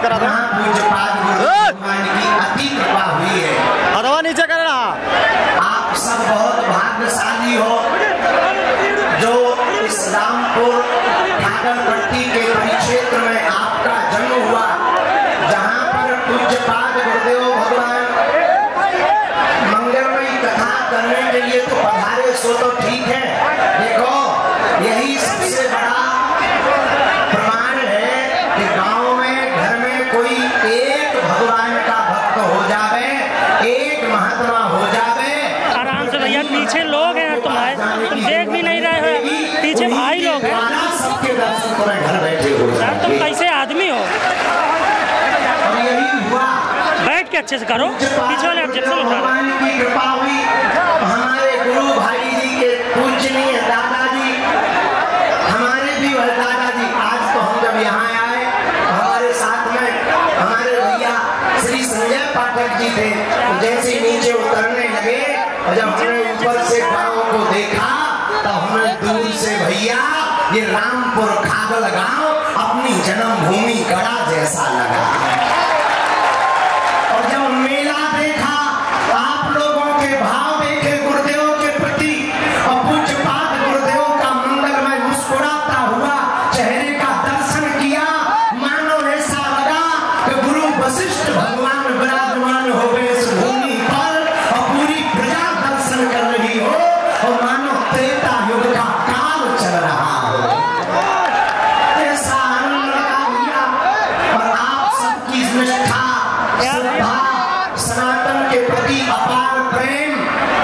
तेज करा दो। पूज्यपाद भगवान की अति कृपा हुई है। अथवा नीचे कर रहा। आप सब बहुत भाग्यशाली हो जो इस रामपुर ठाकरपट्टी के परिक्षेत्र में आपका जन्म हुआ, जहाँ पर पूज्यपाद गुरुदेव भगवान मंगलमयी कथा करने के लिए तो पधारे, सो तो ठीक है। देखो यही सबसे बड़ा प्रमाण है कि गांव में घर में कोई एक भगवान का भक्त हो जावे, एक महात्मा हो जावे। आराम से भैया, पीछे लोग हैं तुम्हारे, तुम देख भी नहीं रहे हो, पीछे भाई लोग हैं। सबके दर्शन करें घर बैठे हो यार तुम कैसे आदमी हो? और यही हुआ, बैठ के अच्छे से करो, पीछे वाले ऑब्जेक्शन उठा। भगवान की कृपा हुई, हमारे गुरु भाई जी के पूजनीय दादाजी, हमारे भी वह दादाजी, आज तो हम जब यहाँ आए हमारे साथ में हमारे भैया श्री संजय पाठक जी थे, जैसे नीचे उतरने लगे और जब हमने ऊपर से गाँव को देखा तो हमें दूर से भैया ये रामपुर खागल गांव अपनी जन्मभूमि गढ़ा जैसा लगा। और जब मेला देखा, आप लोगों के भाव देखे गुरुदेव के प्रति, और पूज्यपाद गुरुदेव का मंगलमय मुस्कुराता हुआ चेहरे का दर्शन किया, मानो ऐसा लगा कि गुरु वशिष्ठ भगवान विराजमान हो गए इस भूमि पर और पूरी प्रजा दर्शन कर रही हो, और मानो त्रेता युग का काल चल रहा हो। ऐसा आनंद लगा भैया। और आप सबकी निष्ठा, श्रद्धा, सनातन के प्रति अपार प्रेम,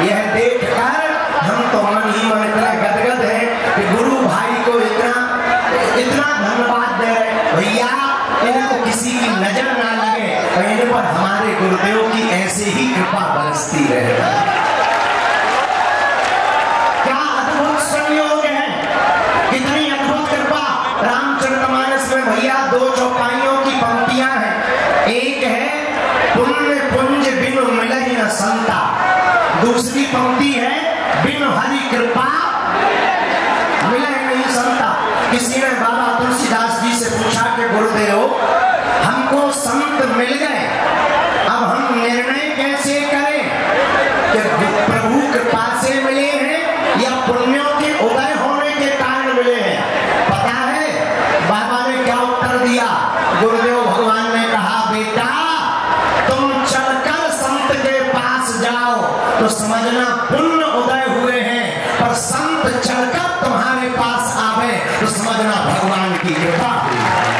यह देखकर हम तो मन ही मन इतना गदगद है कि गुरु भाई को इतना धन्यवाद दे रहे। भैया इनको किसी की नजर ना लगे और इन पर हमारे गुरुदेव की ऐसे ही कृपा बरसती रहे। क्या अद्भुत संयोग है, कितनी अद्भुत कृपा। रामचरितमानस में भैया 2 चौपाइयों की पंक्तियां हैं। एक है पुण्य पुंज बिनु मिलहि न संता, दूसरी पंक्ति है बिनु हरि कृपा मिलहि नहीं संता। किसी ने बाबा तुलसीदास जी से पूछा कि गुरुदेव हमको संत मिल गए, अब हम निर्णय कैसे करें कि प्रभु कृपा से मिले हैं या पुण्यों के उदय होने के कारण मिले हैं? पता है बाबा ने क्या उत्तर दिया? गुरुदेव भगवान ने कहा, बेटा तुम चलकर संत के पास जाओ तो समझना पुण्य उदय हुए हैं, पर संत चलकर तुम्हारे पास आवे तो समझना भगवान की कृपा हुई है।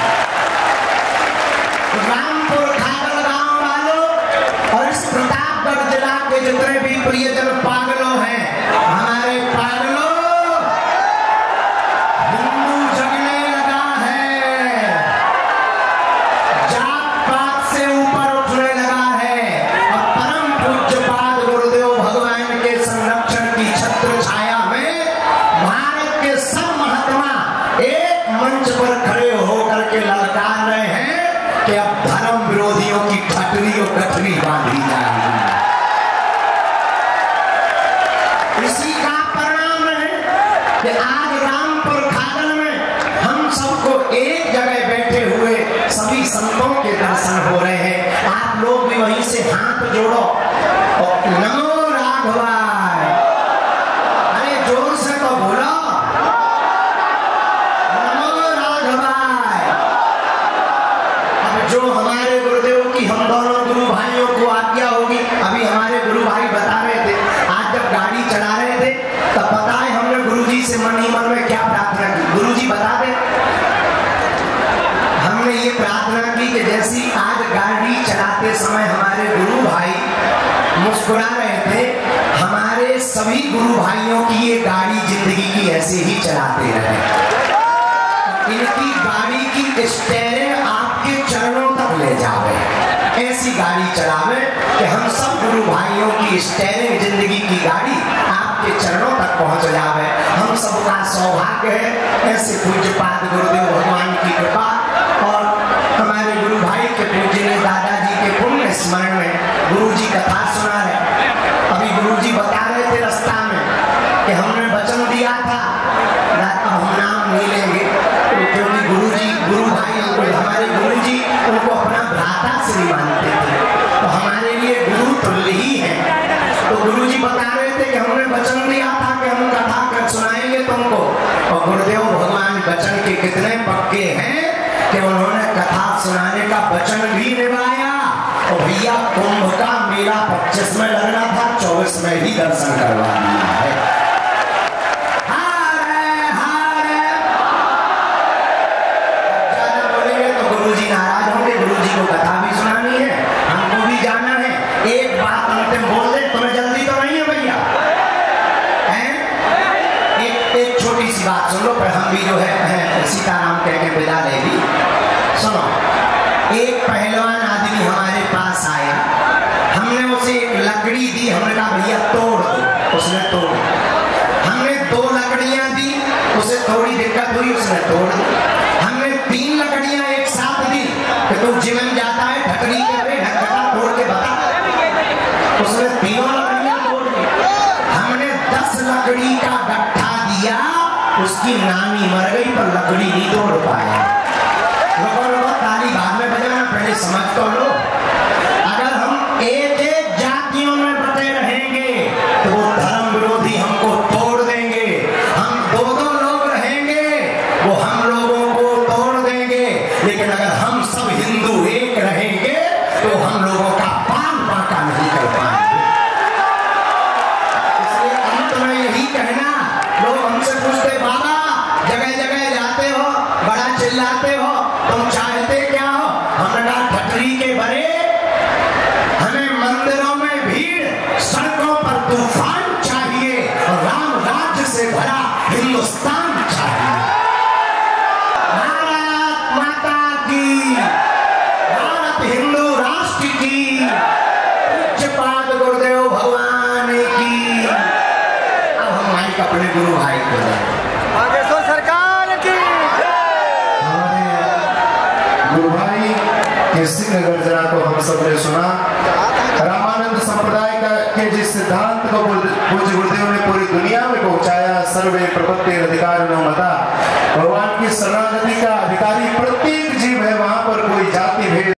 रामपुर खागल गांव वालों और इस प्रतापगढ़ जिला के जितने भी प्रियजन पागलों हैं, हमारे पागलों, हिंदू जगने लगा है, जात पात से ऊपर उठने लगा है, और परम पूज्यपाद गुरुदेव भगवान के संरक्षण की छत्र छाया में भारत के सब महात्मा एक मंच पर खड़े होकर के ललकार रहे हैं कि अब धर्म विरोधियों की खटरी और कटरी बांधी जाएगी। इसी का परिणाम है कि आज रामपुर खागल में हम सबको एक जगह बैठे हुए सभी संतों के दर्शन हो रहे हैं। आप लोग भी वहीं से हाथ जोड़ो और नमो राघवाय, अरे जोर से तो बोलो, नमो राघवाय। अब जो हमारे गुरुदेव की हम दोनों गुरु भाइयों को आज्ञा होगी, अभी हमारे गुरु भाई बता रहे थे, आज जब गाड़ी चला रहे थे तब पता है हमने गुरुजी से मन ही मन में क्या प्रार्थना की? गुरुजी बता दे। हमने ये प्रार्थना की कि जैसी आज गाड़ी चलाते समय हमारे गुरु भाई मुस्कुरा रहे थे, हमारे सभी गुरु भाइयों की ये गाड़ी जिंदगी की ऐसे ही चलाते रहे। इनकी गाड़ी की स्टीयरिंग आपके चरणों तक ले जावे, ऐसी गाड़ी चलावे कि हम सब गुरु भाइयों की स्टीयरिंग जिंदगी की गाड़ी आपके चरणों तक पहुंच जावे। हम सबका सौभाग्य है ऐसे पूज्यपाद गुरुदेव भगवान की कृपा और हमारे गुरु भाई के पूजनीय दादाजी के पुण्य स्मरण में गुरुजी कथा सुना रहे। अभी गुरुजी बता रहे थे रास्ता में कि हमने वचन दिया था अब हम नाम नहीं लेंगे, क्योंकि गुरु भाई हमारे गुरुजी उनको अपना गुरुदेव भगवान वचन के कितने पक्के हैं कि उन्होंने कथा सुनाने का वचन भी निभाया। और भैया कुंभ का मेला 25 में लगना था, 24 में ही दर्शन करवा दिया है। बोलेंगे तो गुरुजी नाराज होंगे, गुरुजी को कथा भी सुनानी है, हमको भी जाना है। एक बात अंतिम बोल दे, तुम्हें जल्दी तो नहीं है भैया? एक छोटी सी बात सुन लो, पर हम भी जो है सीताराम कह के विदा लेगी। सुनो, एक पहलवान आदमी हमारे पास आया, हमने उसे एक लकड़ी दी, हमने कहा भैया तोड़ दो, उसने तोड़ दी। हमने 2 लकड़ियां दी, उसे थोड़ी दिक्कत हुई, उसने तोड़ दी। हमने 3 लकड़ियां एक साथ दी कि तू जिम जाता है, ढकनी के ढक्कना तोड़ के बता, उसने 3 लकड़ियां तोड़ दी। हमने 10 लकड़ी का गट्ठा दिया, उसकी नानी मर गई पर लकड़ी नहीं तोड़ पाया। लोगों ताली बाद में बजाना, पहले समझ तो लो। अगर हम एक एक जातियों में बटे रहेंगे तो वो धर्म विरोधी हमको तोड़ देंगे। हम 2-2 लोग रहेंगे, वो हम लोगों को तोड़ देंगे। लेकिन अगर हम सब हिंदू एक रहेंगे तो हम लोगों का पान बाका नहीं कर पाएंगे। इसलिए अंत में यही कहना, लोग हमसे पूछते बाबा जगह जगह जाते हो, बड़ा चिल्लाते हो, तुम चाहते क्या हो? हमने कहा ठटरी के भरे, हमें मंदिरों में भीड़, सड़कों पर तूफान चाहिए और राम राज्य से भरा हिंदुस्तान चाहिए। भारत माता की, भारत हिंदू राष्ट्र की, पूज्यपाद गुरुदेव भगवान की। अब हम माइक अपने गुरु भाई को दें। सरकार की। गुरु भाई के सिंह गर्जना को हम सबने सुना। रामानंद संप्रदाय के जिस सिद्धांत को पूज्य गुरुदेव ने पूरी दुनिया में पहुंचाया, सर्वे प्रपत्ति अधिकार मता, भगवान की शरणागति का अधिकारी प्रत्येक